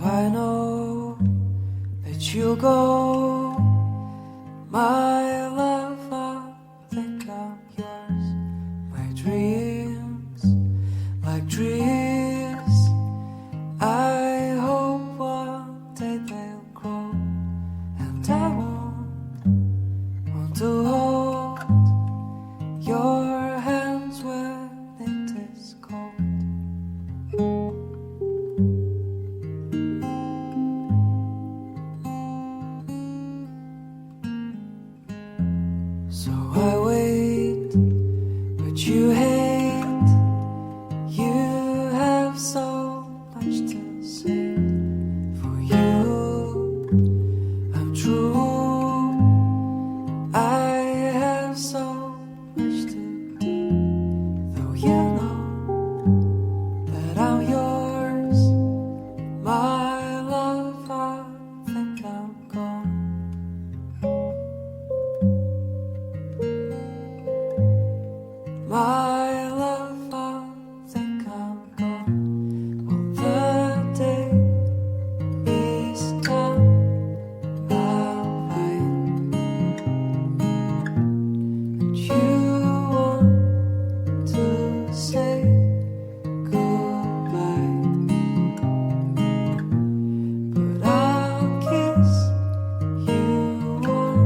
I know that you'll go, my love, I think I'm yours. My dreams, like trees, I hope one day they'll grow, and I want to hold your hands when it is cold. So I wait, but you hate. You have so much to say. For you, I'm true. I have so much to do. Though you know that I'm yours, my love, I think I'm gone. My love, I think I'm gone. Well, the day is done, my fine. And you want to say goodbye, but I'll kiss you one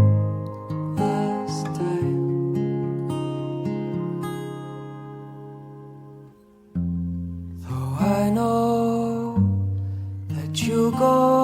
last time. Though I know that you go,